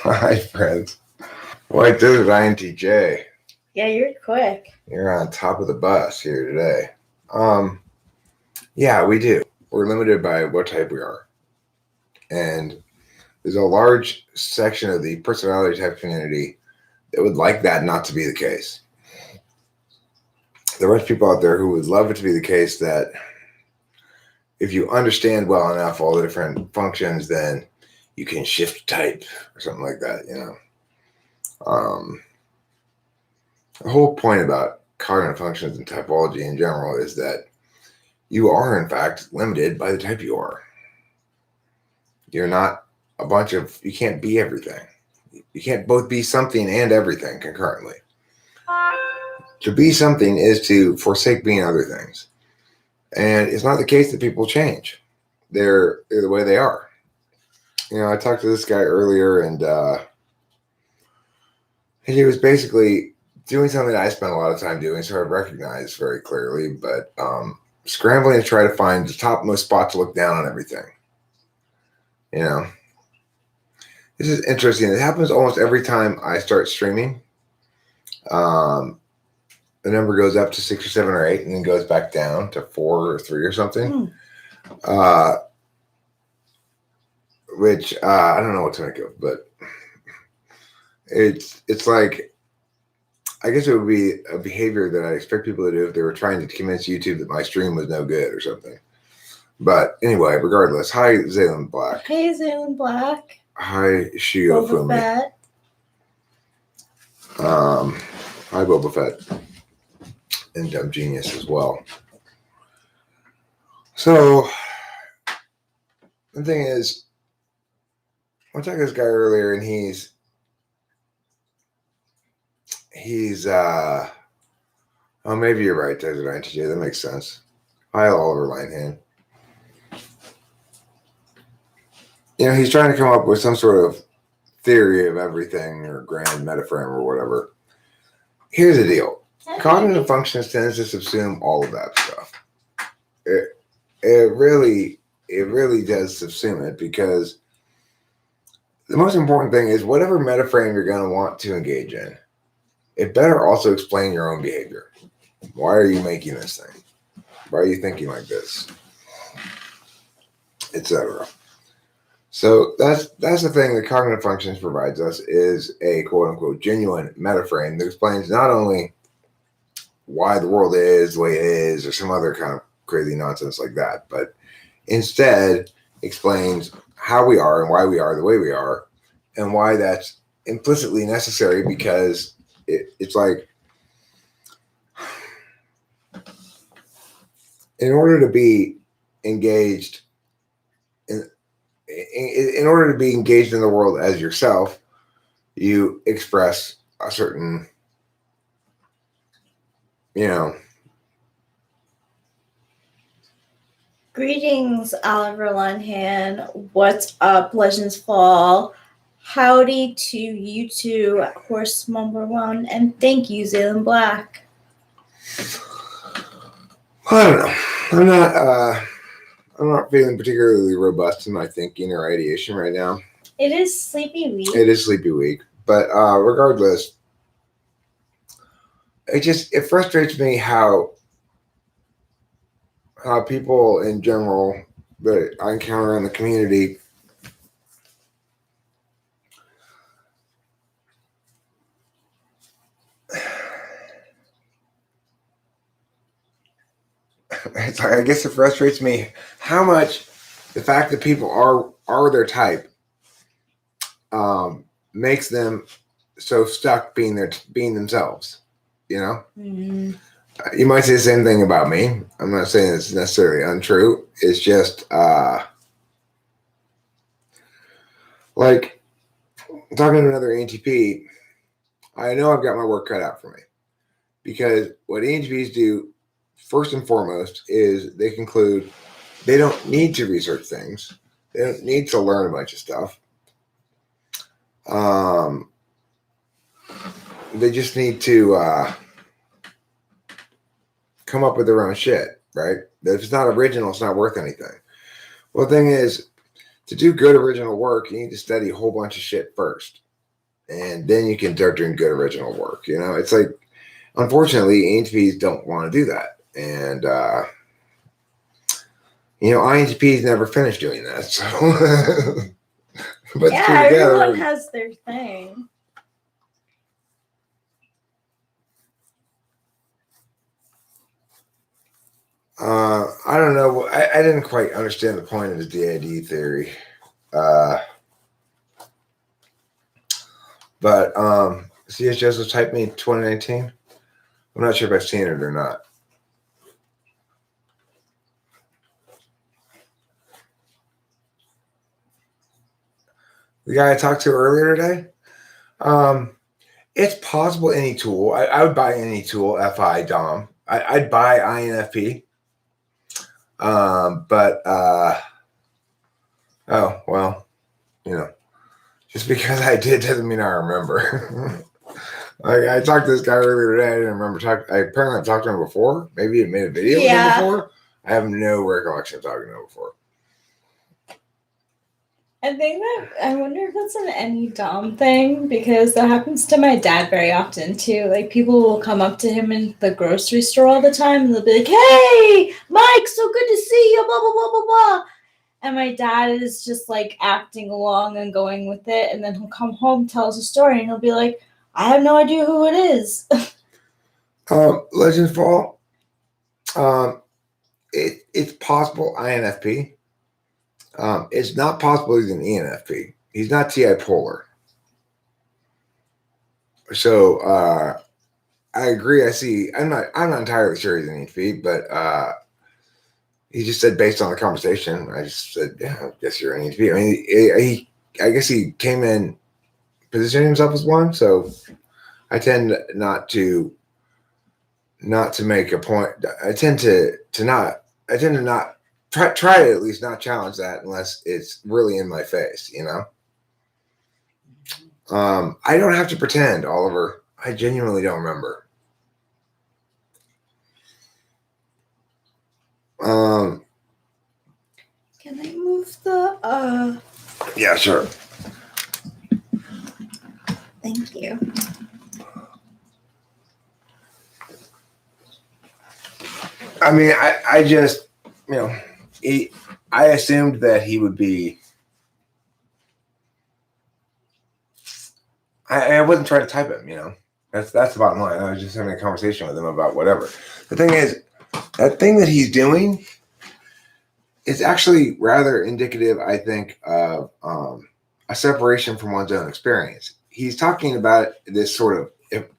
Hi, friends. White Desert INTJ. Yeah, you're quick. You're on top of the bus here today. Yeah, we do. We're limited by what type we are. And there's a large section of the personality type community that would like that not to be the case. There are people out there who would love it to be the case that if you understand well enough all the different functions, then you can shift type or something like that, The whole point about cognitive functions and typology in general is that you are, in fact, limited by the type you are. You're not you can't be everything. You can't both be something and everything concurrently. To be something is to forsake being other things. And it's not the case that people change. They're the way they are. I talked to this guy earlier, and he was basically doing something that I spent a lot of time doing, so I recognize very clearly, but scrambling to try to find the topmost spot to look down on everything. This is interesting. It happens almost every time I start streaming. The number goes up to 6 or 7 or 8 and then goes back down to 4 or 3 or something. Which I don't know what to make of, but it's like, I guess it would be a behavior that I expect people to do if they were trying to convince YouTube that my stream was no good or something. But anyway, regardless, hi Zaylen Black. Hey Zaylen Black. Hi Shio Fumi. Hi Boba Fett. And Dumb Genius as well. So the thing is, I talked to this guy earlier, and he's maybe you're right, Desert INTJ. That makes sense. Hi, Oliver Linehand. He's trying to come up with some sort of theory of everything or grand metaframe or whatever. Here's the deal. Cognitive functions tends to subsume all of that stuff. It really does subsume it, because the most important thing is whatever metaframe you're going to want to engage in, it better also explain your own behavior. Why are you making this thing? Why are you thinking like this? Etc. So that's the thing that cognitive functions provides us, is a quote-unquote genuine metaframe that explains not only why the world is the way it is or some other kind of crazy nonsense like that, but instead explains how we are and why we are the way we are, and why that's implicitly necessary, because it's like, in order to be engaged in order to be engaged in the world as yourself, you express a certain, Greetings, Oliver Lunhan. What's up, Legends Fall? Howdy to you two, Horse Number One, and thank you, Zaylen Black. I don't know. I'm not feeling particularly robust in my thinking or ideation right now. It is Sleepy Week. It is Sleepy Week, but regardless, it frustrates me how people in general that I encounter in the community I guess it frustrates me how much the fact that people are their type makes them so stuck being themselves. Mm-hmm. You might say the same thing about me. I'm not saying it's necessarily untrue. It's just like talking to another ENTP, I know I've got my work cut out for me, because what ENTPs do first and foremost is they conclude they don't need to research things. They don't need to learn a bunch of stuff. They just need to come up with their own shit, right? If it's not original, it's not worth anything. Well, the thing is, to do good original work, you need to study a whole bunch of shit first. and then you can start doing good original work. It's like, unfortunately, ENTPs don't want to do that, and INTPs never finish doing that. So, but yeah, together, everyone has their thing. I don't know. I didn't quite understand the point of the DID theory. But C.S. Joseph typed me in 2019. I'm not sure if I've seen it or not. The guy I talked to earlier today, it's possible any tool. I would buy any tool, FI, DOM. I'd buy INFP. But oh, well, just because I did doesn't mean I remember. I talked to this guy earlier today. I didn't remember talking. I apparently I've talked to him before. Maybe I made a video with him before. I have no recollection of talking to him before. I wonder if that's an any Dom thing, because that happens to my dad very often too. Like, people will come up to him in the grocery store all the time and they'll be like, "Hey, Mike, so good to see you, blah, blah, blah, blah, blah." And my dad is just like acting along and going with it. And then he'll come home, tell us a story, and he'll be like, "I have no idea who it is." Legends Fall. It's possible INFP. It's not possible he's an ENFP. He's not TI polar. So I agree. I'm not entirely sure he's an ENFP, but he just said based on the conversation. I just said, yeah, I guess you're an ENFP. I mean, I guess he came in positioning himself as one. So I tend not to make a point. I tend to not try to at least not challenge that unless it's really in my face, I don't have to pretend, Oliver. I genuinely don't remember. Can I move the Yeah, sure. Thank you. I mean, I just, I assumed that he would be. I wasn't trying to type him, That's the bottom line. I was just having a conversation with him about whatever. The thing is, that thing that he's doing is actually rather indicative, I think, of a separation from one's own experience. He's talking about this sort of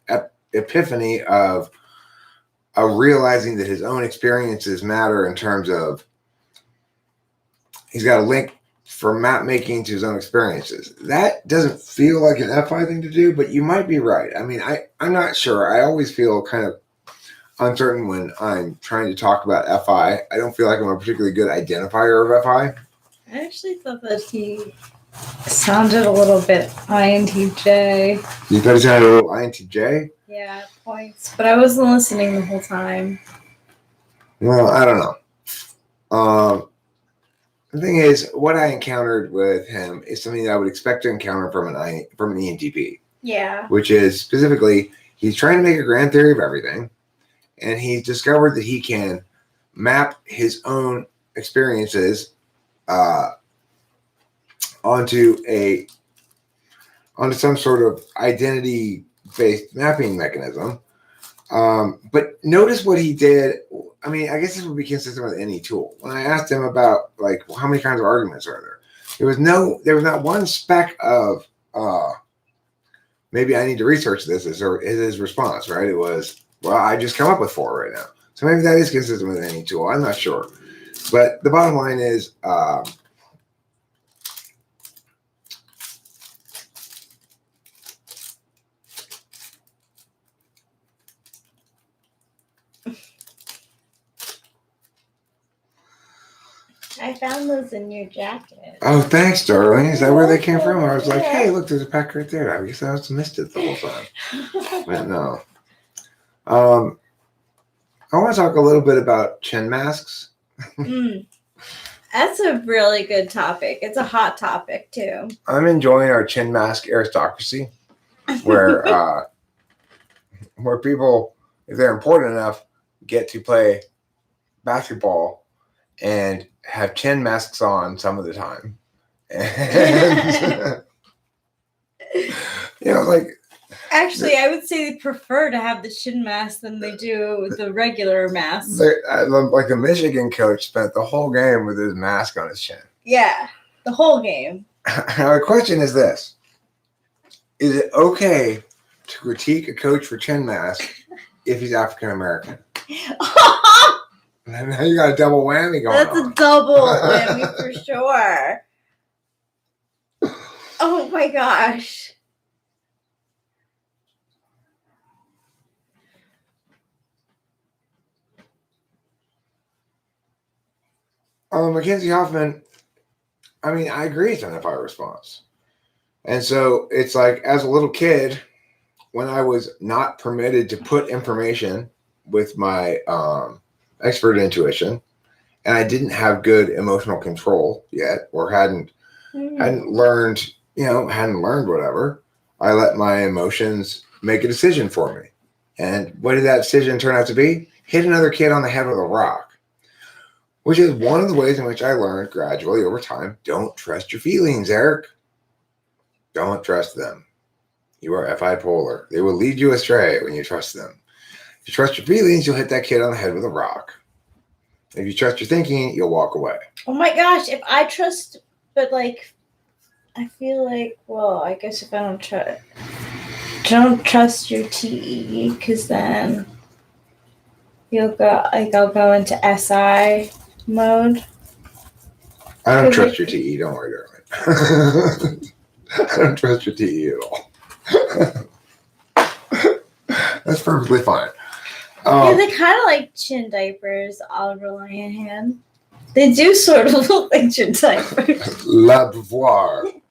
epiphany of realizing that his own experiences matter in terms of he's got a link from map making to his own experiences. That doesn't feel like an FI thing to do, but you might be right. I mean, I'm not sure. I always feel kind of uncertain when I'm trying to talk about FI. I don't feel like I'm a particularly good identifier of FI. I actually thought that he sounded a little bit INTJ. You thought he sounded a little INTJ? Yeah, points. But I wasn't listening the whole time. Well, I don't know. The thing is, what I encountered with him is something that I would expect to encounter from an ENTP. Yeah. Which is specifically, he's trying to make a grand theory of everything, and he's discovered that he can map his own experiences onto some sort of identity-based mapping mechanism. But notice what he did. I mean, I guess this would be consistent with any tool. When I asked him about how many kinds of arguments are there, there was not one speck of maybe I need to research this is his response, right? It was, well, I just come up with 4 right now. So maybe that is consistent with any tool. I'm not sure. But the bottom line is I found those in your jacket. oh, thanks, darling. Is that where they came from? I was like, hey, look, there's a pack right there. I guess I just missed it the whole time. But no. I want to talk a little bit about chin masks. That's a really good topic. It's a hot topic, too. I'm enjoying our chin mask aristocracy. where people, if they're important enough, get to play basketball and have chin masks on some of the time. And, like. Actually, I would say they prefer to have the chin mask than they do the regular mask. Like the Michigan coach spent the whole game with his mask on his chin. Yeah, the whole game. Now, the question is this. Is it okay to critique a coach for chin mask if he's African American? Now you got a double whammy going on. That's a double whammy for sure. Oh my gosh. Mackenzie Hoffman, I mean, I agree it's an FI response. And so it's like, as a little kid, when I was not permitted to put information with my expert intuition, and I didn't have good emotional control yet, or hadn't learned, hadn't learned whatever, I let my emotions make a decision for me. And what did that decision turn out to be? Hit another kid on the head with a rock. Which is one of the ways in which I learned gradually over time, don't trust your feelings, Eric. Don't trust them. You are FI polar. They will lead you astray when you trust them. If you trust your feelings, you'll hit that kid on the head with a rock. If you trust your thinking, you'll walk away. Oh my gosh, if I trust, but like, I feel like, well, I guess if I don't trust your TE, because then you'll go, like, I'll go into SI mode. I don't trust your TE. Don't worry, darling. I don't trust your TE at all. That's perfectly fine. Yeah, they kind of like chin diapers, Oliver Lionhan. They do sort of look like chin diapers. La Beauvoir.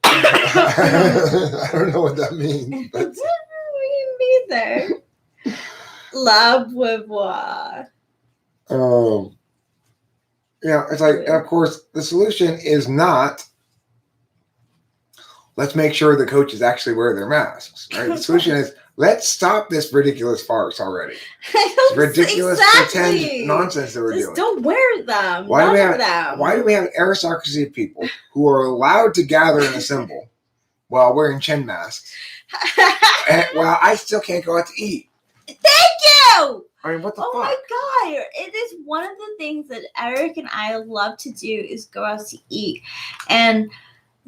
I don't know what that means. But... Me neither. La Beauvoir. It's like, and of course, the solution is not, let's make sure the coaches actually wear their masks, right? The solution is, let's stop this ridiculous farce already. It's ridiculous pretend nonsense that we're doing. Don't wear them. Why do we have aristocracy of people who are allowed to gather and assemble while wearing chin masks? Well, I still can't go out to eat. Thank you! I mean, what the fuck? Oh my god! It is one of the things that Eric and I love to do is go out to eat. And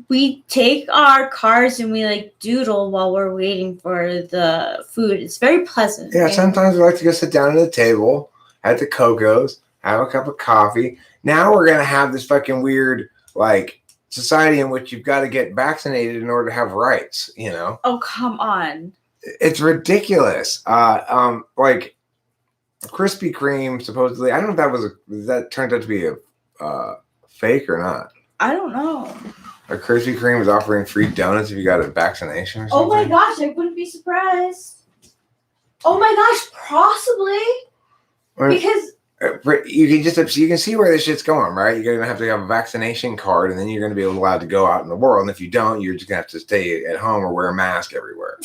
we take our cars and we like doodle while we're waiting for the food. It's very pleasant. Yeah, sometimes we like to go sit down at the table at the Coco's, have a cup of coffee. Now we're going to have this fucking weird, like, society in which you've got to get vaccinated in order to have rights, Oh, come on. It's ridiculous. Like, Krispy Kreme, supposedly, I don't know if that turned out to be a fake or not. I don't know. A Krispy Kreme is offering free donuts if you got a vaccination or something. Oh my gosh, I wouldn't be surprised. Oh my gosh, possibly. Because you can see where this shit's going, right? You're gonna have to have a vaccination card, and then you're gonna be allowed to go out in the world. And if you don't, you're just gonna have to stay at home or wear a mask everywhere.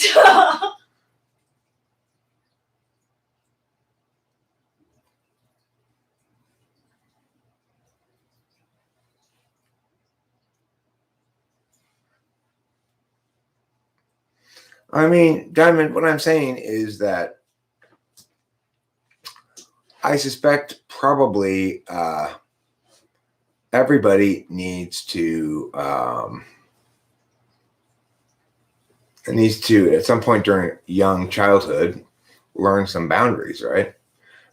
I mean, Diamond, what I'm saying is that I suspect probably everybody needs to at some point during young childhood learn some boundaries, right?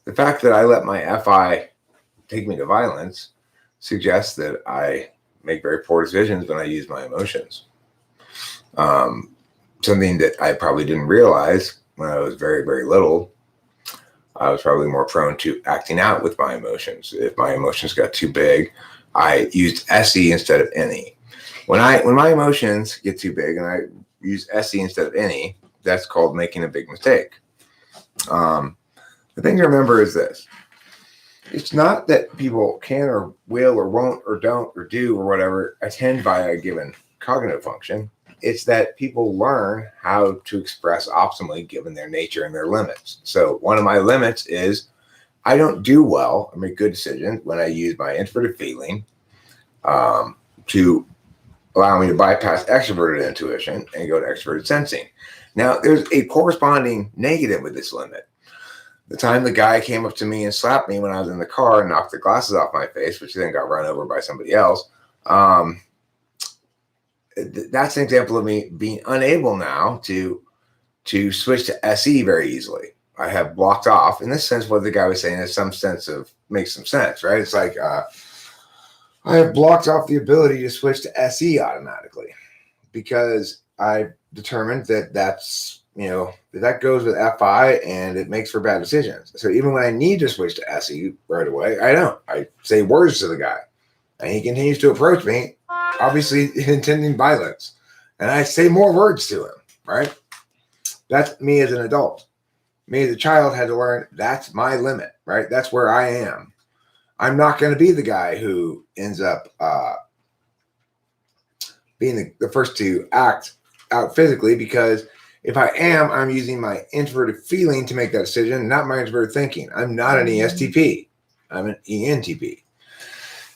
The fact that I let my FI take me to violence suggests that I make very poor decisions when I use my emotions. Something that I probably didn't realize when I was very, very little. I was probably more prone to acting out with my emotions. If my emotions got too big, I used SE instead of NE. When my emotions get too big and I use SE instead of NE, that's called making a big mistake. The thing to remember is this. It's not that people can or will or won't or don't or do or whatever attend via a given cognitive function. it's that people learn how to express optimally given their nature and their limits. So one of my limits is I don't do well or make good decisions when I use my introverted feeling to allow me to bypass extroverted intuition and go to extroverted sensing. Now, there's a corresponding negative with this limit. The time the guy came up to me and slapped me when I was in the car and knocked the glasses off my face, which then got run over by somebody else, that's an example of me being unable now to switch to SE very easily. I have blocked off. In this sense, what the guy was saying is some sense of makes some sense, right? It's like I have blocked off the ability to switch to SE automatically because I determined that that's, that goes with FI and it makes for bad decisions. So even when I need to switch to SE right away, I don't. I say words to the guy and he continues to approach me, obviously intending violence. And I say more words to him, right? That's me as an adult. Me as a child had to learn that's my limit, right? That's where I am. I'm not going to be the guy who ends up being the first to act out physically, because if I am, I'm using my introverted feeling to make that decision, not my introverted thinking. I'm not an ESTP. I'm an ENTP.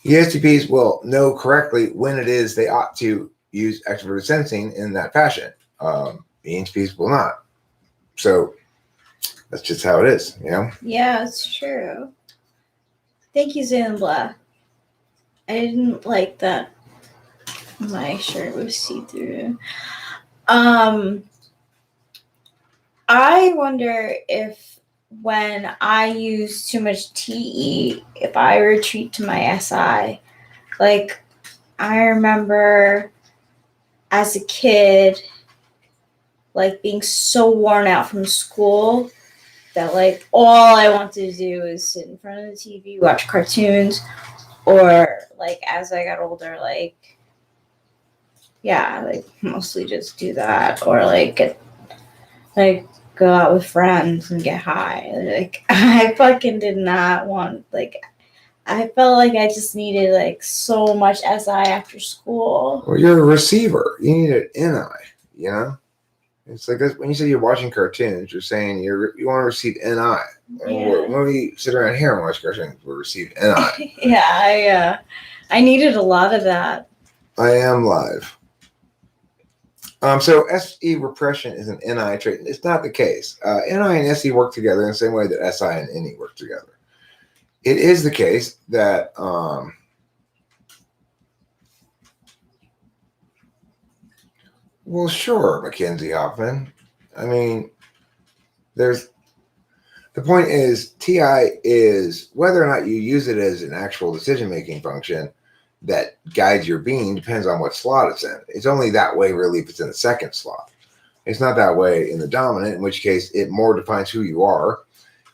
ESTPs will know correctly when it is they ought to use extroverted sensing in that fashion. ENTPs will not. So that's just how it is, Yeah, it's true. Thank you, Zambla. I didn't like that my shirt was see-through. I wonder if when I use too much TE, if I retreat to my SI. Like, I remember as a kid, like, being so worn out from school that, like, all I wanted to do is sit in front of the TV, watch cartoons, or, like, as I got older, like, yeah, like, mostly just do that, or, like, go out with friends and get high. Like, I fucking did not want, like, I felt like I just needed, like, so much SI after school. Well, you're a receiver. You need an NI, It's like this, when you say you're watching cartoons, you're saying you want to receive NI. Yeah. When we sit around here and watch cartoons, we receive NI. Yeah, I needed a lot of that. I am live. So SE repression is an NI trait. It's not the case. NI and SE work together in the same way that SI and NE work together. It is the case that well, sure, Mackenzie Hoffman. I mean, the point is TI is whether or not you use it as an actual decision-making function that guides your being depends on what slot it's in. It's only that way really if it's in the second slot. It's not that way in the dominant, in which case it more defines who you are.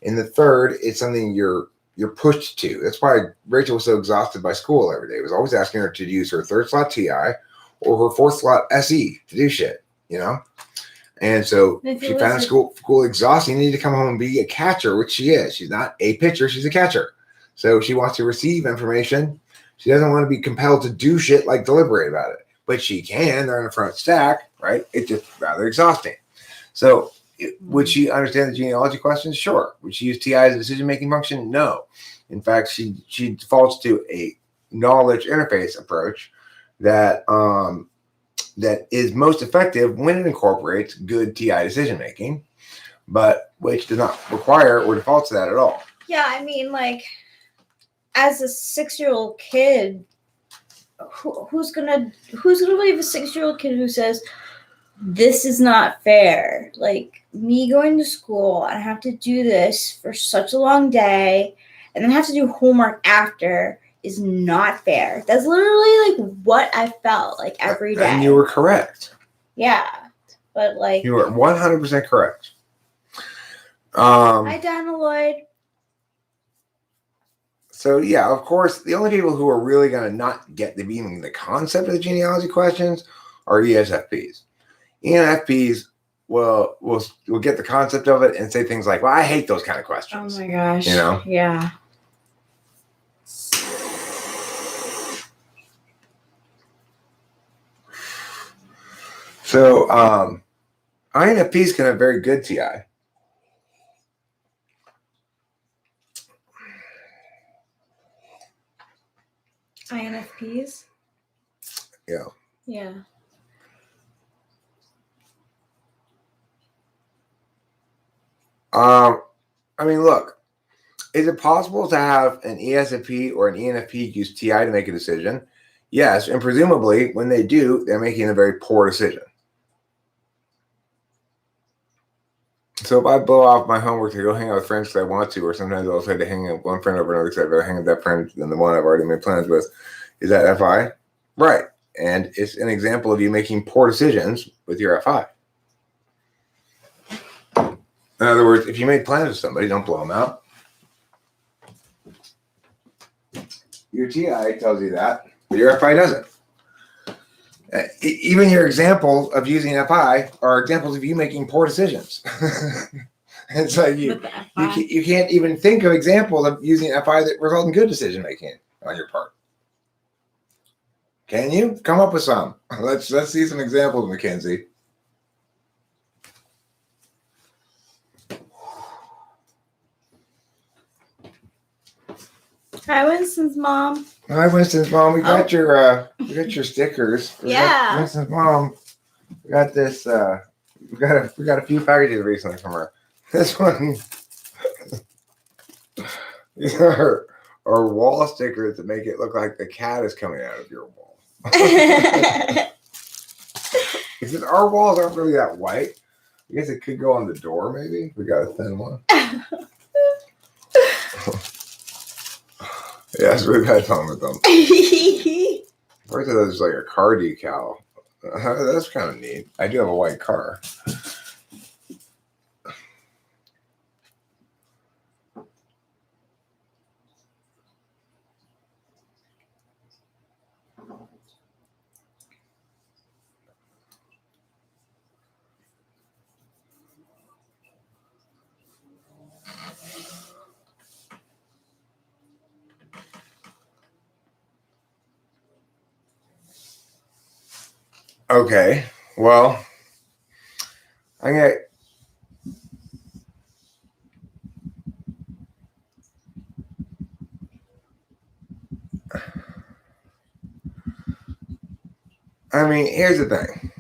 In the third, it's something you're pushed to. That's why Rachel was so exhausted by school every day. It was always asking her to use her third slot TI or her fourth slot SE to do shit, And so she found school exhausting. Needed to come home and be a catcher, which she is. She's not a pitcher, she's a catcher. So she wants to receive information. She doesn't want to be compelled to do shit like deliberate about it. But she can. They're in the front stack, right? It's just rather exhausting. So would she understand the genealogy questions? Sure. Would she use TI as a decision-making function? No. In fact, she defaults to a knowledge interface approach that is most effective when it incorporates good TI decision-making, but which does not require or default to that at all. Yeah, I mean, like, as a 6-year-old kid, who's gonna believe a 6-year-old kid who says this is not fair? Like, me going to school, I have to do this for such a long day, and then have to do homework after is not fair. That's literally like what I felt like every day. And you were correct. Yeah, but like you were 100% correct. Hi, Donna Lloyd. So yeah, of course, the only people who are really going to not get even the concept of the genealogy questions are ESFPs. ENFPs will get the concept of it and say things like, "Well, I hate those kind of questions." Oh my gosh. Yeah. So INFPs can have very good TI. INFPs? Yeah. Yeah. I mean, look, is it possible to have an ESFP or an ENFP use TI to make a decision? Yes, and presumably when they do, they're making a very poor decision. So if I blow off my homework to go hang out with friends because I want to, or sometimes I'll decide to hang out with one friend over another because I'd rather hang out with that friend than the one I've already made plans with, is that FI? Right. And it's an example of you making poor decisions with your FI. In other words, if you made plans with somebody, don't blow them out. Your TI tells you that, but your FI doesn't. Even your examples of using FI are examples of you making poor decisions. It's like you can't even think of examples of using FI that result in good decision making on your part. Can you come up with some? Let's see some examples, Mackenzie. Hi, Winston's mom. Hi, Winston's mom. We got your stickers. Yeah. Winston's mom. We got this. We got a few packages recently from her. This one. These are our wall stickers that make it look like the cat is coming out of your wall. Because our walls aren't really that white. I guess it could go on the door, maybe. We got a thin one. Yes, we've had fun with them. First of those is like a car decal. That's kind of neat. I do have a white car. Okay, well, I mean, here's the thing.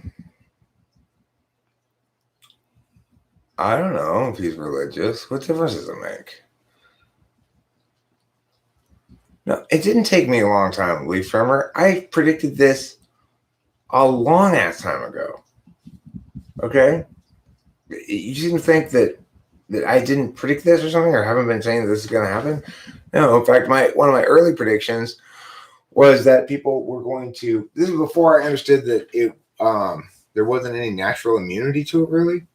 I don't know if he's religious. What difference does it make? No, it didn't take me a long time to leave from her. I predicted this a long ass time ago. Okay? You didn't think that I didn't predict this or something, or haven't been saying that this is going to happen? No, in fact, one of my early predictions was that people were going to. This was before I understood that there wasn't any natural immunity to it. Really,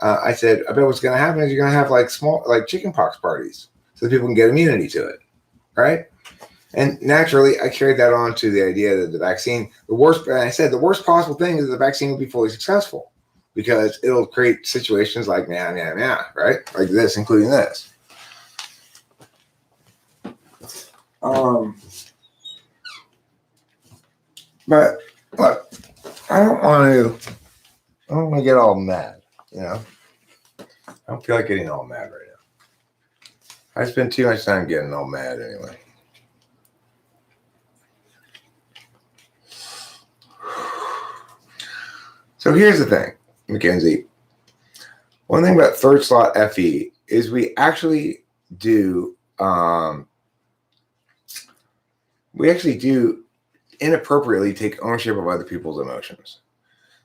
I said, I bet what's going to happen is you're going to have like small, like chickenpox parties, so that people can get immunity to it, right? And naturally, I carried that on to the idea that the vaccine, the worst possible thing is the vaccine will be fully successful because it'll create situations like right? Like this, including this. But look, I don't want to get all mad, you know? I don't feel like getting all mad right now. I spend too much time getting all mad anyway. So here's the thing, Mackenzie. One thing about third slot FE is we actually do inappropriately take ownership of other people's emotions.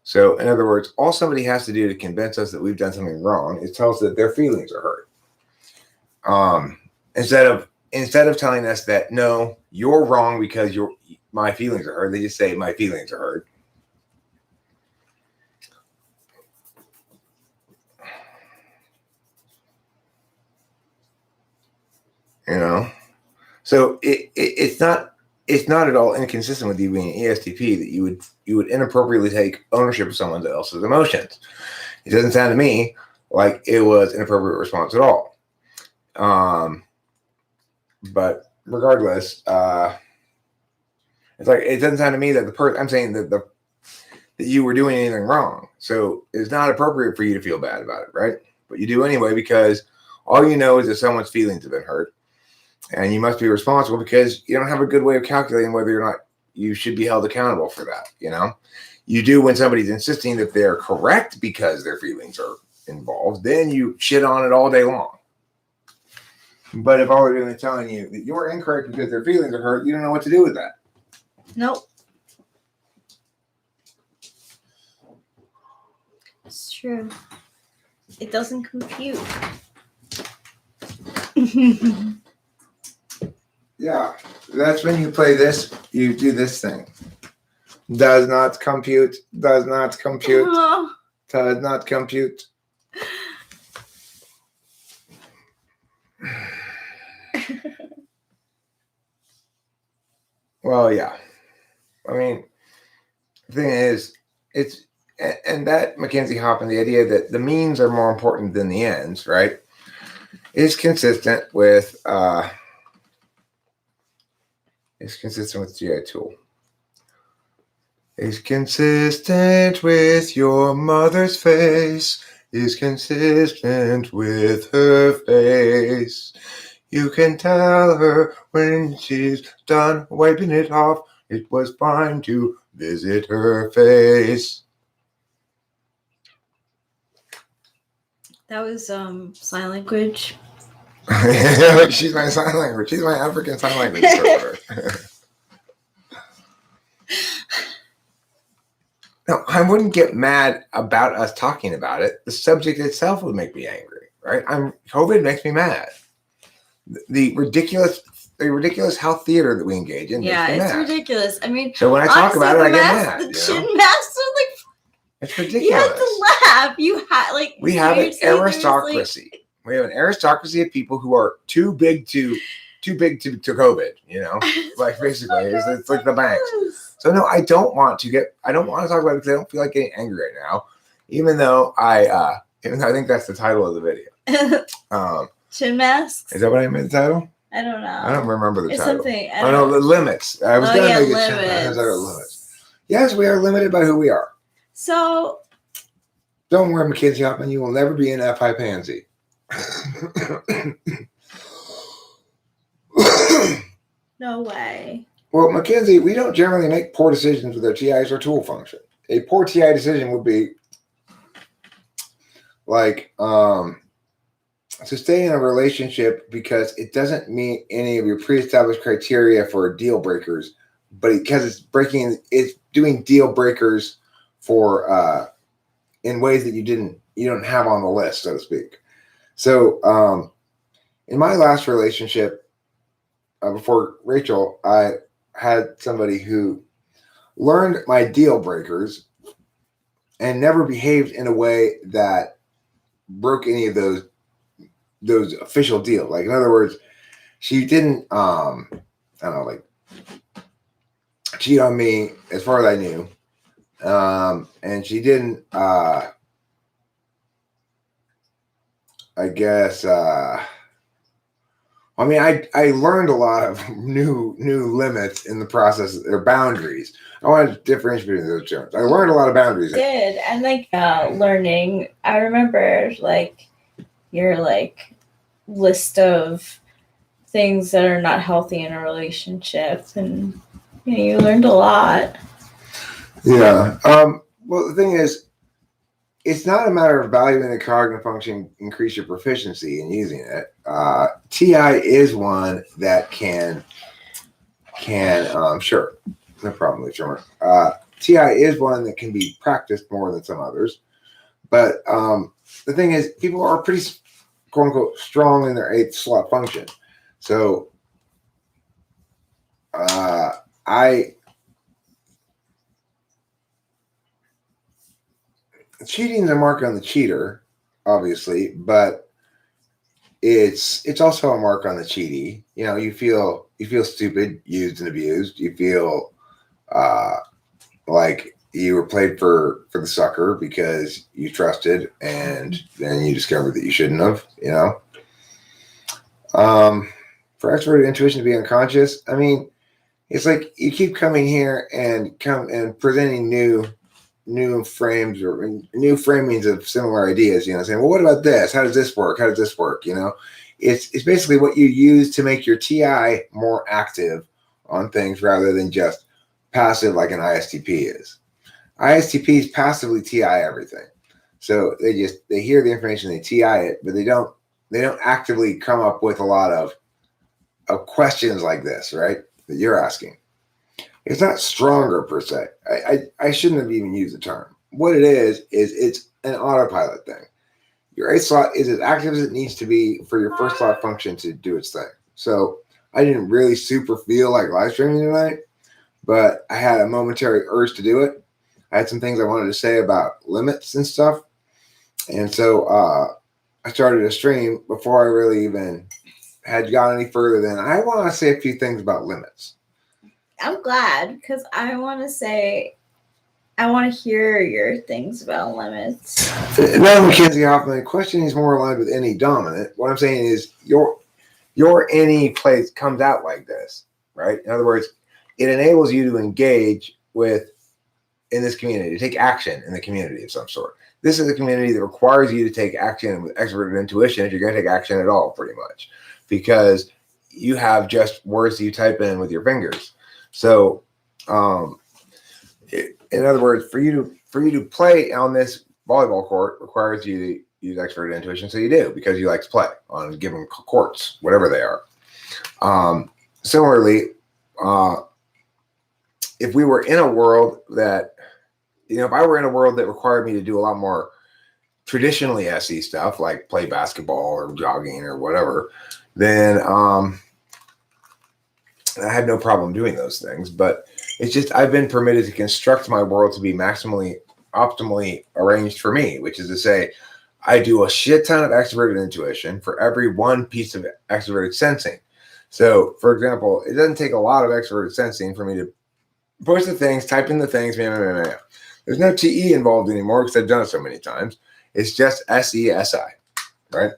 So in other words, all somebody has to do to convince us that we've done something wrong is tell us that their feelings are hurt. Instead of telling us that no, you're wrong because my feelings are hurt, they just say my feelings are hurt. You know, so it's not at all inconsistent with you being an ESTP that you would inappropriately take ownership of someone else's emotions. It doesn't sound to me like it was an appropriate response at all. But regardless, it's like it doesn't sound to me that I'm saying that that you were doing anything wrong. So it's not appropriate for you to feel bad about it, right? But you do anyway because all you know is that someone's feelings have been hurt. And you must be responsible because you don't have a good way of calculating whether or not you should be held accountable for that, you know? You do when somebody's insisting that they're correct because their feelings are involved, then you shit on it all day long. But if all they're doing is telling you that you're incorrect because their feelings are hurt, you don't know what to do with that. Nope. It's true. It doesn't compute. Yeah, that's when you play this, you do this thing. Does not compute, does not compute, does not compute. Well, yeah. I mean, the thing is, it's, and that Mackenzie Hoppen, the idea that the means are more important than the ends, right, is consistent with GI Tool. Is consistent with your mother's face. Is consistent with her face. You can tell her when she's done wiping it off, it was fine to visit her face. That was sign language. She's my sign language. She's my African sign language interpreter. No, I wouldn't get mad about us talking about it. The subject itself would make me angry, right? COVID makes me mad. The ridiculous health theater that we engage in. Yeah, makes me it's mad. ridiculous. I mean, so when I talk about it, I get mad. The chin masks are like. It's ridiculous. You had to laugh. You had like. We have an aristocracy. We have an aristocracy of people who are too big to COVID. You know, like basically, it's like the banks. So no, I don't want to talk about it because I don't feel like getting angry right now, even though I think that's the title of the video. Chin masks. Is that what I made the title? I don't know. I don't remember the title. Something. No, the limits. I was going to make limits. Limits. Yes, we are limited by who we are. So. Don't worry, Mackenzie Hoffman. You will never be an FI pansy. No way. Well, Mackenzie, we don't generally make poor decisions with our TIs or tool function. A poor TI decision would be like to stay in a relationship because it doesn't meet any of your pre-established criteria for deal breakers, but because it's doing deal breakers for in ways that you don't have on the list, so to speak. So in my last relationship before Rachel, I had somebody who learned my deal breakers and never behaved in a way that broke any of those official deals. Like, in other words, she didn't cheat on me as far as I knew. And she didn't I learned a lot of new limits in the process, or boundaries. I wanted to differentiate between those terms. I learned a lot of boundaries. And learning, I remember your list of things that are not healthy in a relationship, and you learned a lot. Yeah. Well, the thing is, it's not a matter of valuing the cognitive function, increase your proficiency in using it. TI is one that can sure, no problem with Sherman. TI is one that can be practiced more than some others. But the thing is, people are pretty, quote unquote, strong in their 8th slot function. So cheating is a mark on the cheater, obviously, but it's also a mark on the cheatee. You know, you feel stupid, used and abused. You feel like you were played for the sucker because you trusted, and then you discovered that you shouldn't have. You know, for extroverted intuition to be unconscious, I mean, it's like you keep coming here and presenting new new frames or new framings of similar ideas, saying, well, what about this? How does this work? How does this work? It's basically what you use to make your TI more active on things rather than just passive like an ISTP is. ISTPs passively TI everything. So they hear the information, they TI it, but they don't actively come up with a lot of questions like this, right? That you're asking. It's not stronger per se. I shouldn't have even used the term. What it is it's an autopilot thing. Your 8th slot is as active as it needs to be for your 1st slot function to do its thing. So I didn't really super feel like live streaming tonight, but I had a momentary urge to do it. I had some things I wanted to say about limits and stuff. And so I started a stream before I really even had gone any further than I want to say a few things about limits. I'm glad because I want to hear your things about limits. Now, Mackenzie Hoffman, the question is more aligned with any dominant. What I'm saying is your any place comes out like this, right? In other words, it enables you to engage in this community, to take action in the community of some sort. This is a community that requires you to take action with extroverted intuition if you're going to take action at all, pretty much, because you have just words that you type in with your fingers. So, in other words, for you to play on this volleyball court requires you to use extroverted intuition. So you do, because you like to play on given courts, whatever they are. Similarly, if we were in a world that, if I were in a world that required me to do a lot more traditionally SE stuff, like play basketball or jogging or whatever, then I had no problem doing those things. But it's just I've been permitted to construct my world to be optimally arranged for me, which is to say, I do a shit ton of extroverted intuition for every one piece of extroverted sensing. So, for example, it doesn't take a lot of extroverted sensing for me to push the things, type in the things, There's no TE involved anymore because I've done it so many times. It's just SESI, right?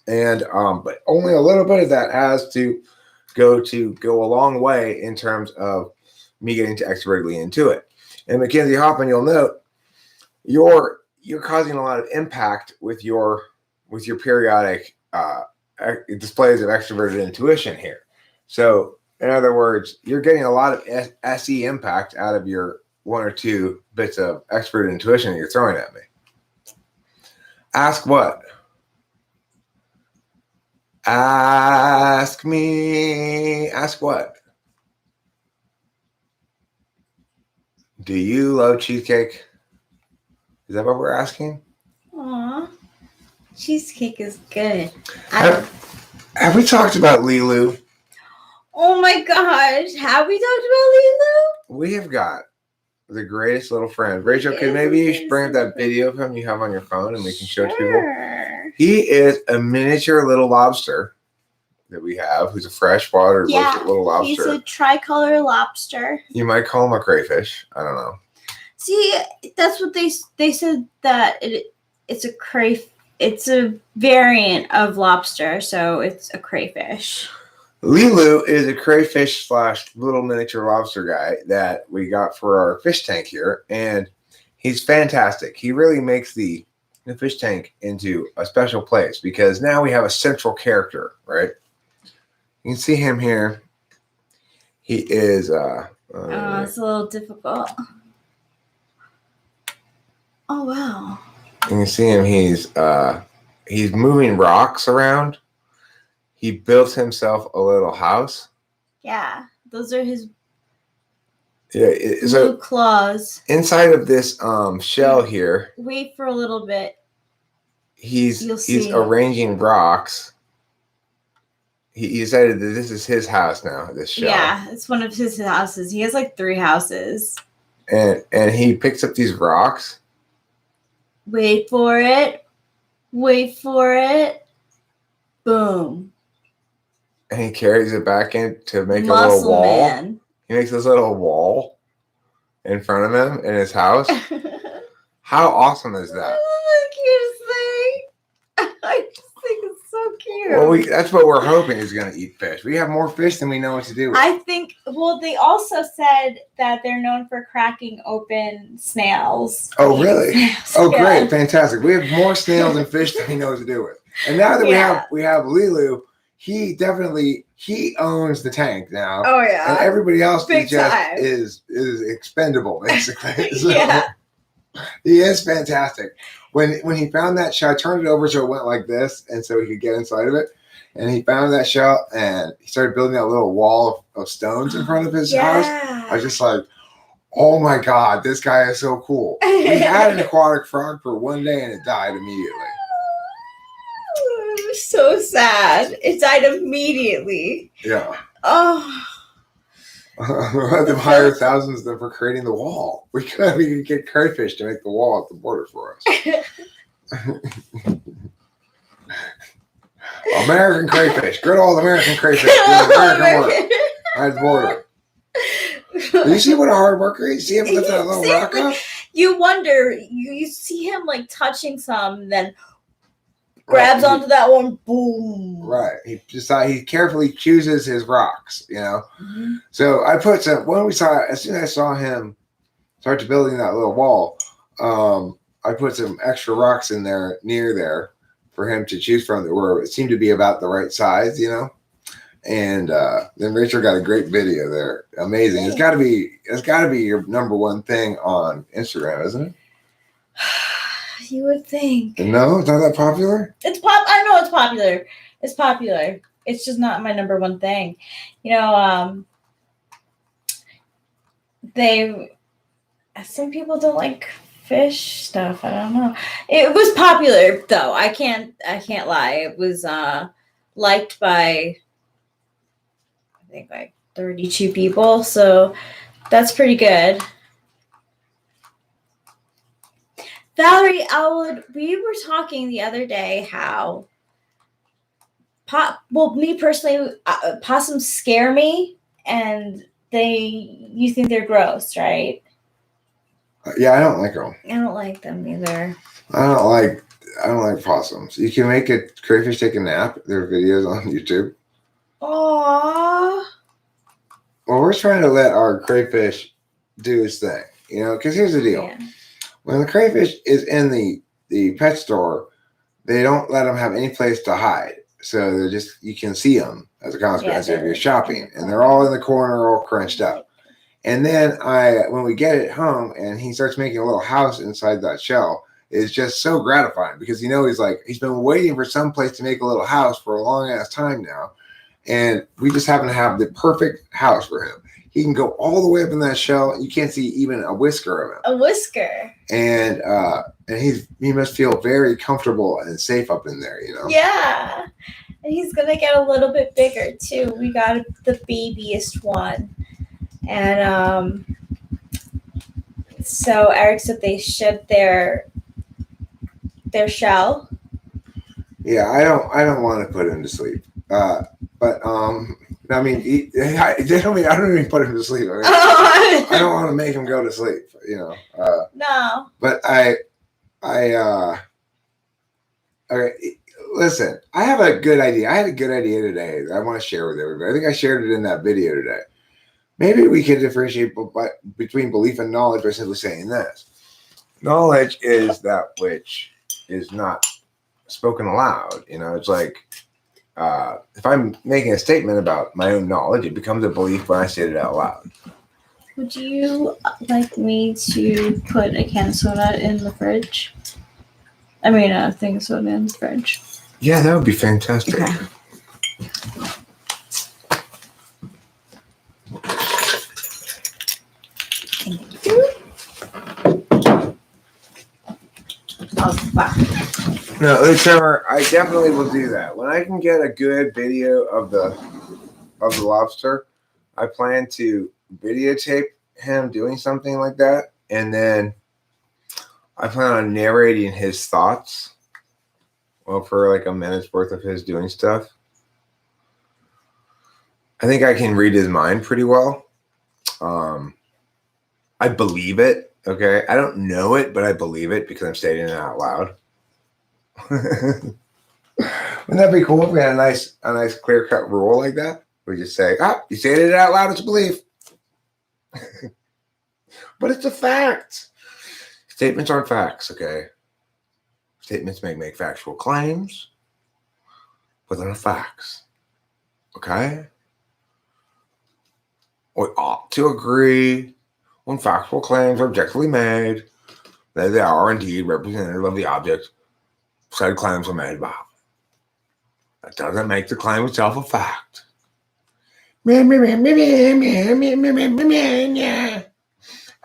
And but only a little bit of that has to go a long way in terms of me getting to extrovertly into it. And Mackenzie Hoffman, you'll note you're causing a lot of impact with your periodic displays of extroverted intuition here. So in other words, you're getting a lot of SE impact out of your 1 or 2 bits of extroverted intuition that you're throwing at me. Ask what? Ask me. Ask what? Do you love cheesecake? Is that what we're asking? Aw, cheesecake is good. Have we talked about Lilu? Oh my gosh, have we talked about Lilu? We have got the greatest little friend. Rachel, could maybe you should bring up that video of him you have on your phone and we can show it to people? He is a miniature little lobster that we have, who's a freshwater little lobster. He's a tricolor lobster. You might call him a crayfish. I don't know. See, that's what they said, that it's a variant of lobster, so it's a crayfish. Lilu is a crayfish / little miniature lobster guy that we got for our fish tank here, and he's fantastic. He really makes the fish tank into a special place because now we have a central character, right? You can see him here. He is it's a little difficult. Oh wow. You can see him, he's moving rocks around. He built himself a little house. Yeah, those are his blue claws. Inside of this shell here. Wait for a little bit. He's arranging rocks. He decided that this is his house now, this shell. Yeah, it's one of his houses. He has like 3 houses. And he picks up these rocks. Wait for it. Wait for it. Boom. And he carries it back in to make a little wall. Man. He makes this little wall in front of him in his house. How awesome is that? This is the cutest thing. I just think it's so cute. Well, that's what we're hoping is going to eat fish. We have more fish than we know what to do with. I think, well, they also said that they're known for cracking open snails. Oh, really? Snails. Oh, Yeah. great. Fantastic. We have more snails and fish than we know what to do with. And now that we have Lilu, he owns the tank now. Oh, yeah. And everybody else Big time. is expendable, basically. So Yeah. he is fantastic. When he found that shell, I turned it over so it went like this, and so he could get inside of it. And he found that shell, and he started building that little wall of stones in front of his house. I was just like, oh my God, this guy is so cool. We had an aquatic frog for one day, and it died immediately. It was so sad. It died immediately. Yeah. Oh. We'll have them hire thousands of them for creating the wall. We could get crayfish to make the wall at the border for us. American crayfish. Good old American crayfish. American work. At the border. Do you see what a hard worker is? See him lift that little rock up? You wonder, you see him like touching some, then grabs onto that one, boom. Right. He carefully chooses his rocks, you know. Mm-hmm. So I put as soon as I saw him start to building that little wall, I put some extra rocks in there near there for him to choose from that were it seemed to be about the right size, you know. And then Rachel got a great video there. Amazing. It's gotta be your number one thing on Instagram, isn't it? You would think. No, it's not that popular? I know it's popular. It's popular. It's just not my number one thing. You know, some people don't like fish stuff. I don't know. It was popular though. I can't lie. It was liked by I think like 32 people. So that's pretty good. Valerie Elwood, we were talking the other day how, me personally, possums scare me, and you think they're gross, right? Yeah, I don't like them. I don't like them either. I don't like possums. You can make a crayfish take a nap. There are videos on YouTube. Aww. Well, we're trying to let our crayfish do his thing, you know, because here's the deal. Yeah. When the crayfish is in the pet store, they don't let them have any place to hide. So you can see them as a consequence if you're shopping. And they're all in the corner, all crunched up. And then when we get it home and he starts making a little house inside that shell, it's just so gratifying because, you know, he's been waiting for some place to make a little house for a long ass time now. And we just happen to have the perfect house for him. He can go all the way up in that shell. And you can't see even a whisker of him. A whisker. And he must feel very comfortable and safe up in there, you know? Yeah. And he's going to get a little bit bigger, too. We got the babiest one. And so Eric said they shed their shell. Yeah, I don't want to put him to sleep. But I mean, I don't even put him to sleep. I mean, I don't want to make him go to sleep, you know. No. But okay, listen, I have a good idea. I had a good idea today that I want to share with everybody. I think I shared it in that video today. Maybe we can differentiate between belief and knowledge by simply saying this. Knowledge is that which is not spoken aloud. You know, it's like, if I'm making a statement about my own knowledge, it becomes a belief when I say it out loud. Would you like me to put a can of soda in the fridge? I mean, a thing of soda in the fridge. Yeah, that would be fantastic. Okay. Thank you. Oh, wow. No, Trevor, I definitely will do that. When I can get a good video of the lobster, I plan to videotape him doing something like that, and then I plan on narrating his thoughts. Well, for like a minute's worth of his doing stuff. I think I can read his mind pretty well. I believe it. Okay, I don't know it, but I believe it because I'm stating it out loud. Wouldn't that be cool if we had a nice clear cut rule like that? We just say, you say it out loud, it's a belief. But it's a fact. Statements aren't facts, okay? Statements may make factual claims, but they're not facts. Okay? We ought to agree when factual claims are objectively made that they are indeed representative of the object said claims are made about. That doesn't make the claim itself a fact.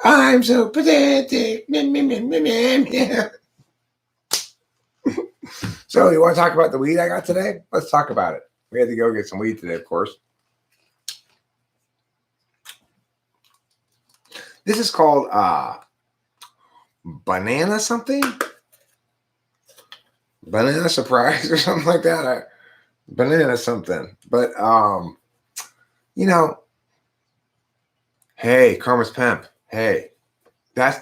I'm so pathetic. So, you want to talk about the weed I got today? Let's talk about it. We had to go get some weed today, of course. This is called banana something? Banana surprise or something like that. Banana something. But, hey, Karma's Pimp. Hey, that's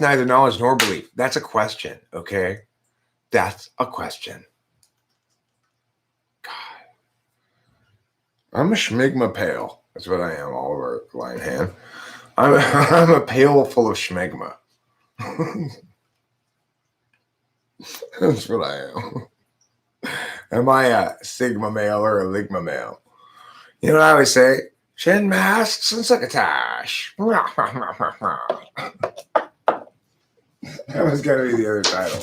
neither knowledge nor belief. That's a question, okay? That's a question. God. I'm a schmigma pail. That's what I am, Oliver Lionhand. I'm a pail full of schmegma. That's what I am. Am I a sigma male or a ligma male? You know what I always say? Chin masks and succotash. That was going to be the other title.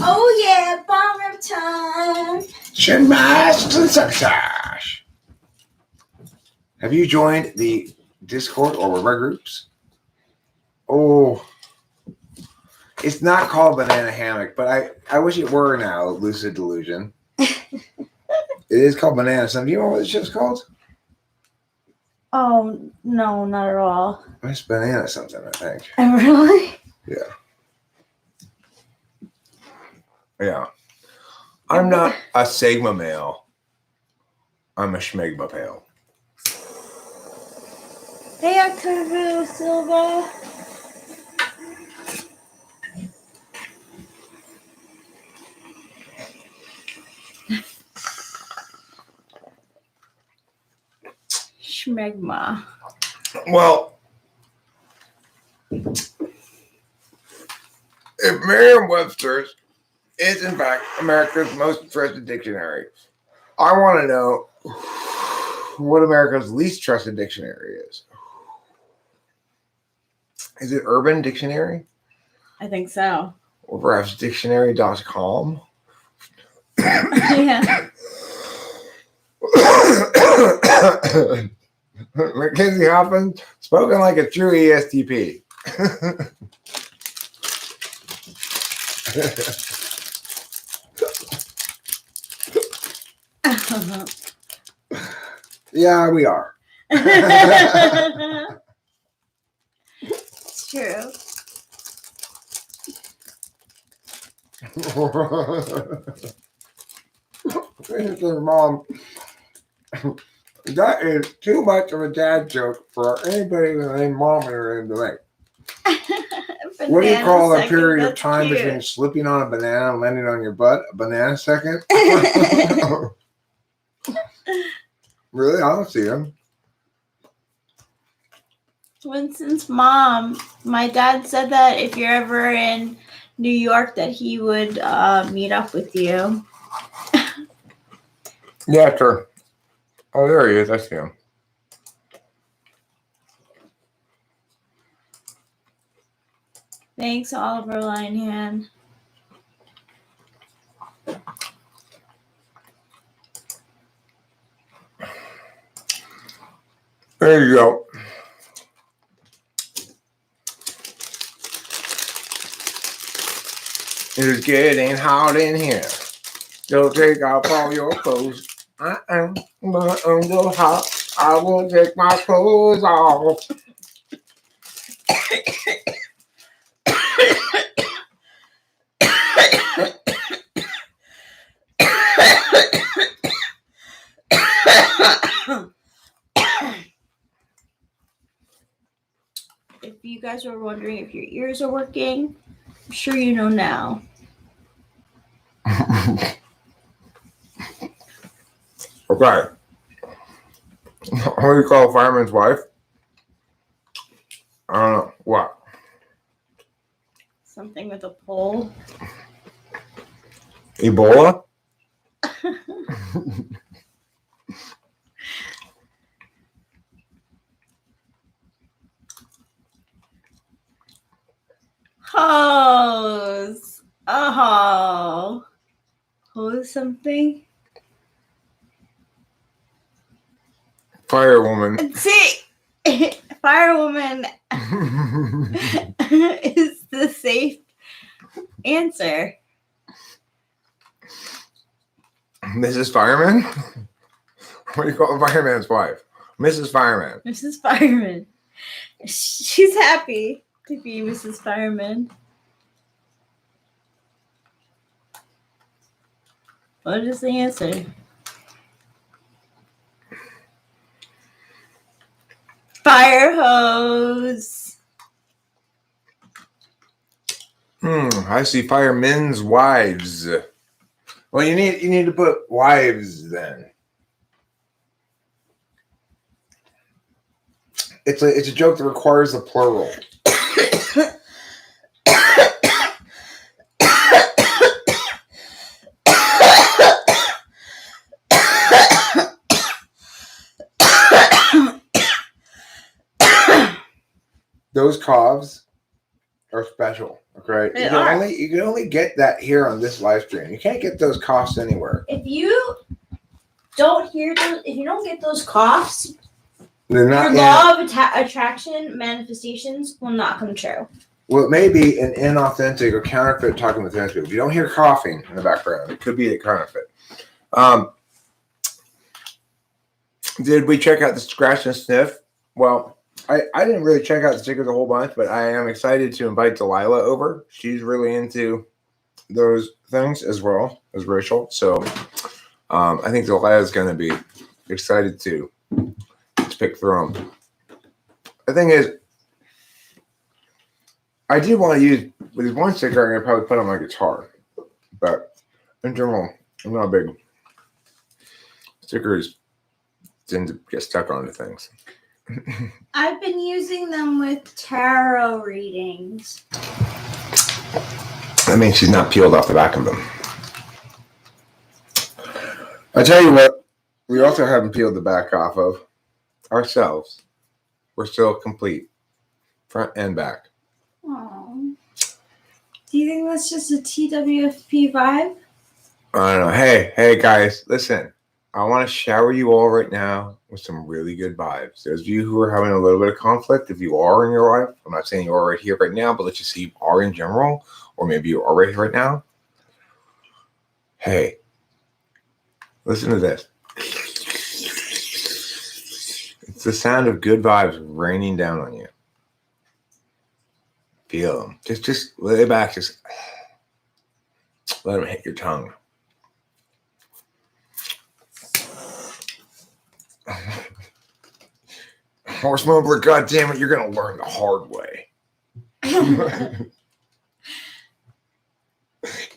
Oh yeah, bomber time. Chin masks and succotash. Have you joined the Discord or River groups? Oh, it's not called Banana Hammock, but I wish it were now, Lucid Delusion. It is called Banana something. Do you know what the ship's called? Oh, no, not at all. It's Banana something, I think. Really? Yeah. Yeah. I'm not a Sigma male. I'm a Schmegma pale. Hey, Octavio Silva. Schmegma. Well, if Merriam-Webster's is in fact America's most trusted dictionary, I want to know what America's least trusted dictionary is. Is it Urban Dictionary? I think so. Or perhaps dictionary.com? Yeah. Mackenzie Hoffman, spoken like a true ESTP. Yeah, we are. It's true. Mom, that is too much of a dad joke for anybody with a name Mom in her name to make. What do you call a period of time between slipping on a banana and landing on your butt? A banana second? Really? I don't see them. Winston's mom, my dad said that if you're ever in New York that he would meet up with you. Yeah, sure. Oh, there he is. I see him. Thanks, Oliver Linehan. There you go. It is getting hot in here. You'll take off all your clothes. I am under hot. I will take my clothes off. If you guys were wondering if your ears are working, I'm sure you know now. Okay. What do you call a fireman's wife? I don't know. What? Something with a pole. Ebola? Hose. Oh. Hose something? Firewoman. See, firewoman is the safe answer. Mrs. Fireman? What do you call a fireman's wife? Mrs. Fireman. Mrs. Fireman. She's happy to be Mrs. Fireman. What is the answer? Fire hose. I see firemen's wives. Well, you need to put wives then. It's a joke that requires a plural. Those coughs are special. Okay, you can only get that here on this live stream. You can't get those coughs anywhere. If you don't hear those, if you don't get those coughs, They're not. Your law of attraction manifestations will not come true. Well, it may be an inauthentic or counterfeit talking with trans people. If you don't hear coughing in the background, it could be a counterfeit. Did we check out the scratch and sniff? Well, I didn't really check out the stickers a whole bunch, but I am excited to invite Delilah over. She's really into those things as well as Rachel. So I think Delilah is going to be excited to pick through them. The thing is, I do want to use with one sticker. I'm going to probably put on my guitar, but in general, I'm not a big stickers tend to get stuck onto things. I've been using them with tarot readings. That means she's not peeled off the back of them. I tell you what, we also haven't peeled the back off of ourselves. We're still complete, front and back. Aww. Do you think that's just a TWFP vibe? I don't know. Hey guys, listen. I want to shower you all right now with some really good vibes. Those of you who are having a little bit of conflict, if you are in your life, I'm not saying you are right here right now, but let's just say you are in general, or maybe you are right here right now. Hey, listen to this. It's the sound of good vibes raining down on you. Feel them. Just lay back. Just let them hit your tongue. Horse mumbler, God damn it, you're gonna learn the hard way.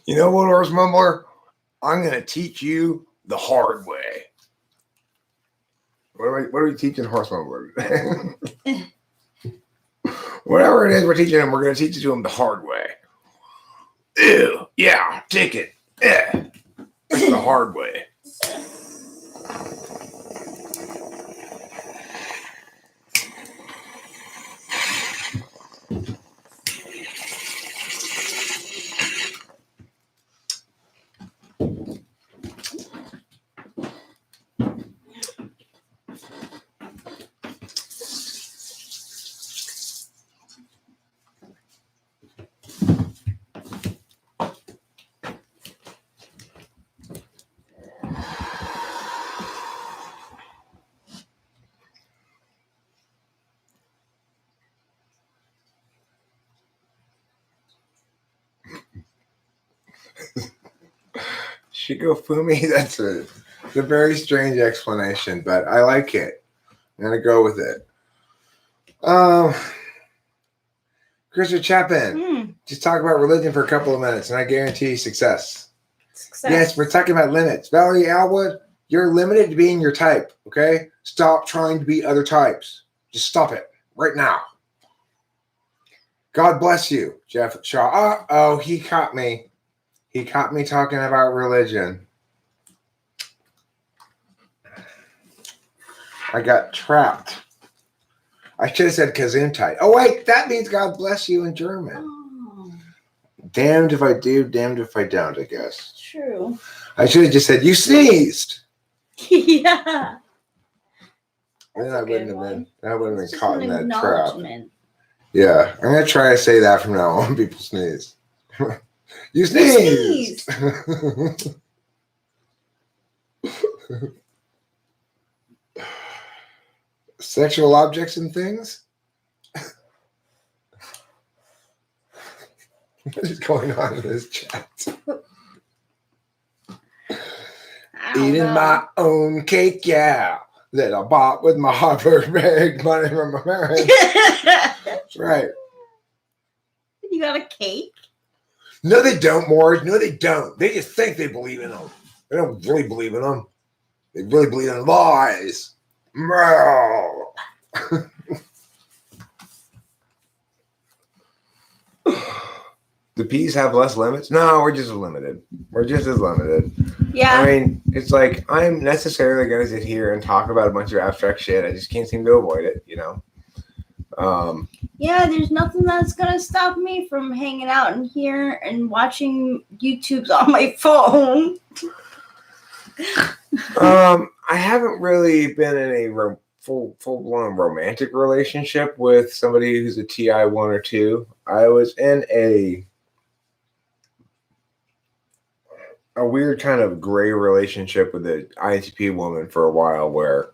You know what, horse mumbler? I'm gonna teach you the hard way. What are we teaching horse mumbler? Whatever it is we're teaching him, we're gonna teach it to him the hard way. Ew, yeah, take it. Yeah. The hard way. Shigofumi, that's a very strange explanation, but I like it. I'm gonna go with it. Christopher Chapin, just talk about religion for a couple of minutes, and I guarantee success. Yes, we're talking about limits. Valerie Alwood, You're limited to being your type, okay? Stop trying to be other types. Just stop it right now. God bless you, Jeff Shaw. Uh-oh, he caught me. He caught me talking about religion. I got trapped. I should have said Gesundheit. Oh, wait, that means God bless you in German. Oh, Damned if I do, damned if I don't, I guess. true. I should have just said, you sneezed. Yeah. Then That's I a wouldn't good have one. been. I wouldn't have It's been just caught an in that trap. acknowledgement. Yeah, I'm gonna try to say that from now on. People sneeze. You You sneezed. Sexual objects and things. What is going on in this chat? I don't Eating know. my own cake, yeah. That I bought with my Harvard bag money from my parents. That's right. You got a cake? No, they don't, Morris. No, they don't. They just think they believe in them. They don't really believe in them. They really believe in lies. The P's have less limits? No, we're just as limited. We're just as limited. Yeah. I mean, it's like I'm necessarily going to sit here and talk about a bunch of abstract shit. I just can't seem to avoid it, you know? Yeah, there's nothing that's going to stop me from hanging out in here and watching YouTubes on my phone. I haven't really been in a full-blown romantic relationship with somebody who's a TI 1 or 2. I was in a weird kind of gray relationship with an INTP woman for a while where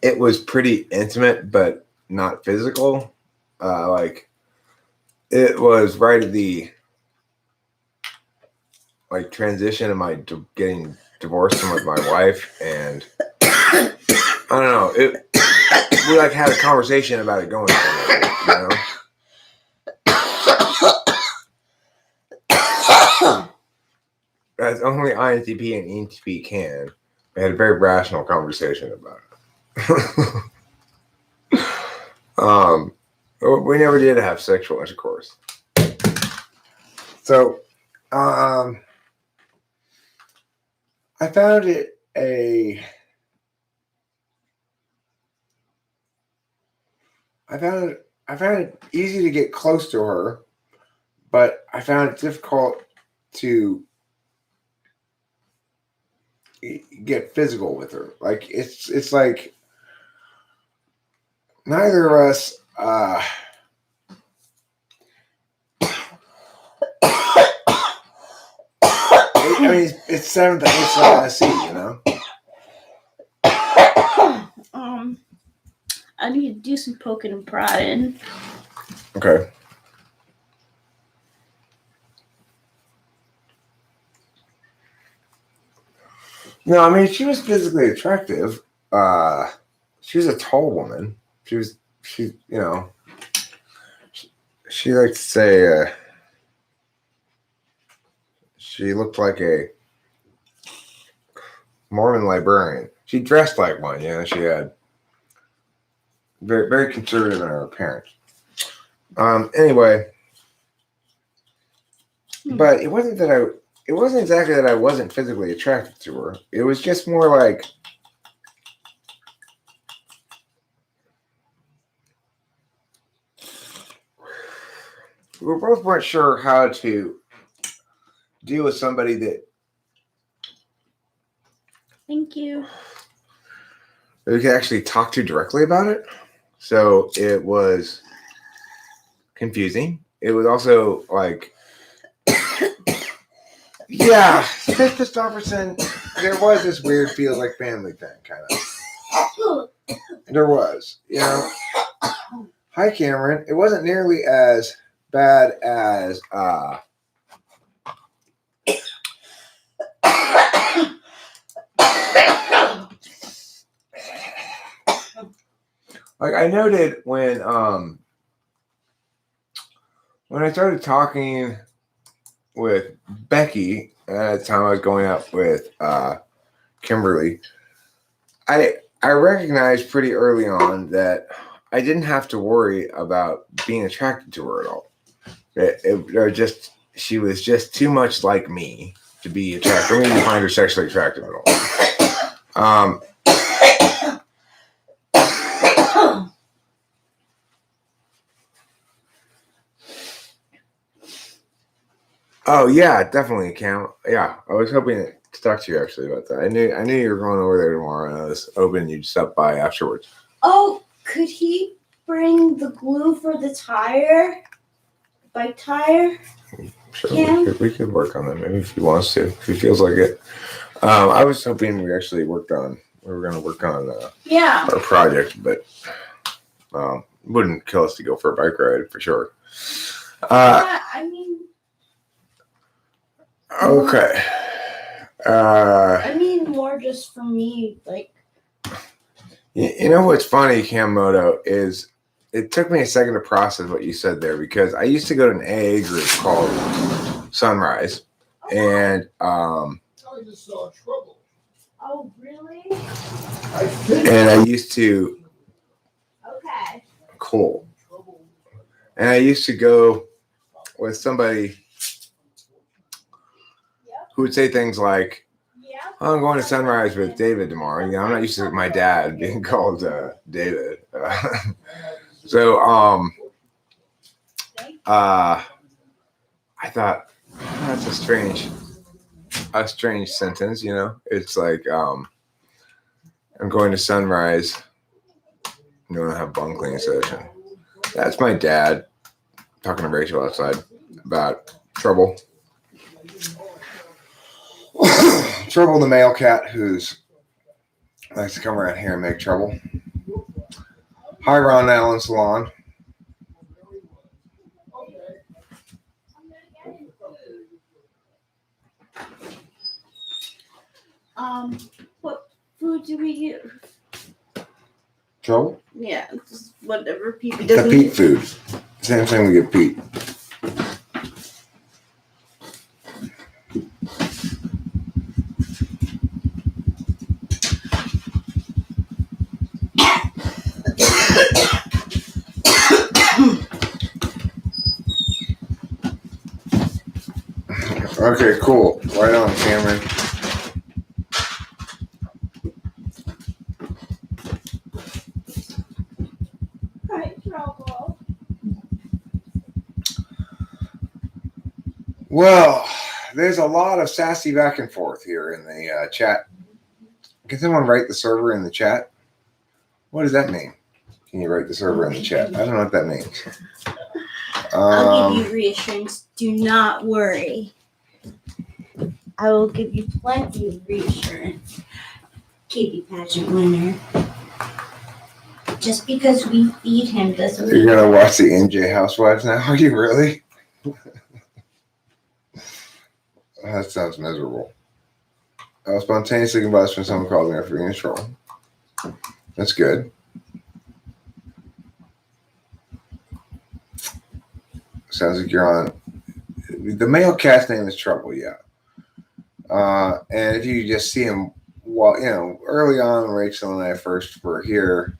it was pretty intimate but not physical. Like it was right at the transition of my getting divorced from my wife, and I don't know, we had a conversation about it going somewhere, you know? As only INTP and ENTP can. We had a very rational conversation about it. We never did have sexual intercourse. So, I found it I found it easy to get close to her, but I found it difficult to get physical with her. Like it's like neither of us I mean it's 7th and 8th SC, you know. I need to do some poking and prodding. Okay. No, I mean she was physically attractive. She was a tall woman. She you know, she liked to say she looked like a Mormon librarian. She dressed like one, you know. She had very, very conservative in her appearance. Anyway, but it wasn't exactly that I wasn't physically attracted to her. It was just more like we both weren't sure how to deal with somebody that. Thank you. We could actually talk to directly about it. So it was confusing. It was also like, yeah, Chris Christopherson, there was this weird feels like family thing, kind of. There was, you know. Hi, Cameron. It wasn't nearly as bad as like I noted when I started talking with Becky, at the time I was going out with Kimberly, I recognized pretty early on that I didn't have to worry about being attracted to her at all. She was just too much like me to be attracted. For me to find her sexually attractive at all. Oh yeah, definitely, Cam. Yeah, I was hoping to talk to you actually about that. I knew you were going over there tomorrow, and I was hoping you'd stop by afterwards. Oh, could he bring the glue for the tire? Bike tire? Sure, we could work on that maybe if he wants to, if he feels like it. I was hoping we actually we were going to work on our project, but wouldn't kill us to go for a bike ride for sure. I mean. Okay. I mean more just for me, like. You know what's funny, Camoto, is it took me a second to process what you said there because I used to go to an AA group called Sunrise, and I just saw trouble. Oh, really? And I used to Okay. cool, and I used to go with somebody who would say things like, "I'm going to Sunrise with David tomorrow." You know, I'm not used to my dad being called David. So I thought that's a strange sentence. You know, it's like I'm going to Sunrise. I'm going to have bum cleaning session. That's my dad talking to Rachel outside about Trouble. Trouble, the male cat who's likes to come around here and make trouble. Hi, Ron Allen Salon. What food do we get? Trouble? Yeah, just whatever Pete The Pete food. Same thing we give Pete. Okay, cool. Right on, Cameron. Trouble. Well, there's a lot of sassy back and forth here in the chat. Can someone write the server in the chat? What does that mean? Can you write the server in the chat? I don't know what that means. I'll give you reassurance. Do not worry. I will give you plenty of reassurance. KB pageant winner. Just because we feed him doesn't mean. You're gonna watch the NJ Housewives now? Are you really? That sounds miserable. I was spontaneously combust when someone called me after being in trouble. That's good. Sounds like you're on. The male cat's name is Trouble, yeah. And if you just see him, well, you know, early on, Rachel and I first were here.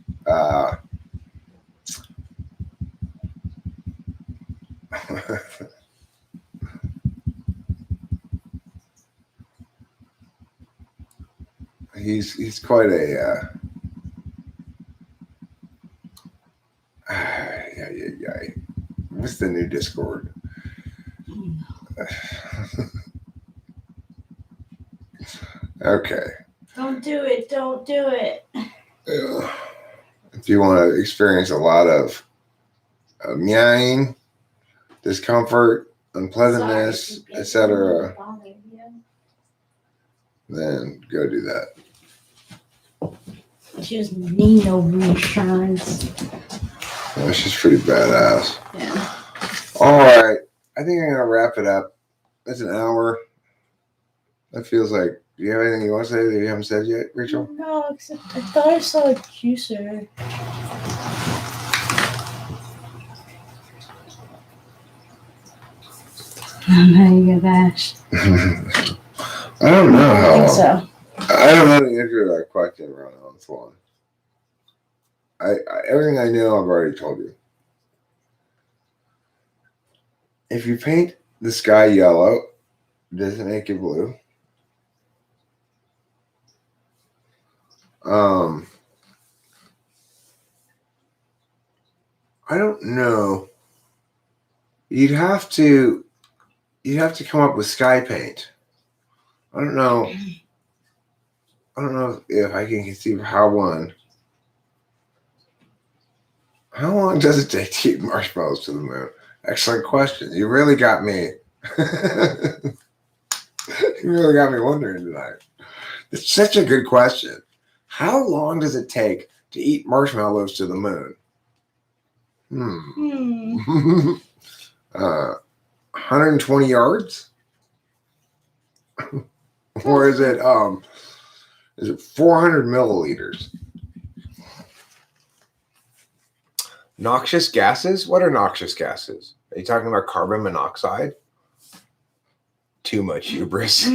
He's quite a yeah. What's the new Discord? Okay. Don't do it. Don't do it. If you want to experience a lot of meowing, discomfort, unpleasantness, etc., then go do that. She doesn't need no reassurance. Well, she's pretty badass. Yeah. All right. I think I'm going to wrap it up. That's an hour. That feels like. Do you have anything you want to say that you haven't said yet, Rachel? No, except I thought I saw a juicer. I'm how you get bashed. I don't know I how think long. so. I don't know the answer to that question around on this one. Everything I know, I've already told you. If you paint the sky yellow, does it make it blue? I don't know. You'd have to come up with sky paint. I don't know. I don't know if I can conceive how one. How long does it take to eat marshmallows to the moon? Excellent question. You really got me. You really got me wondering tonight. It's such a good question. How long does it take to eat marshmallows to the moon? 120 yards? Or is it 400 milliliters? Noxious gases? What are noxious gases? Are you talking about carbon monoxide? Too much hubris.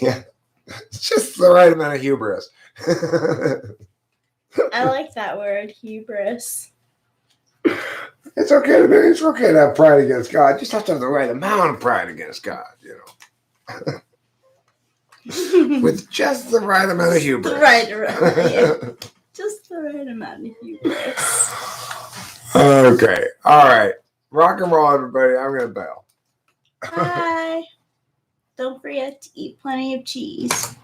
Yeah. It's just the right amount of hubris. I like that word, hubris. It's okay to be. It's okay to have pride against God. You just have to have the right amount of pride against God, you know. With just the right amount of hubris. Just the right amount of hubris. Okay. All right. Rock and roll, everybody. I'm gonna bail. Bye. Don't forget to eat plenty of cheese.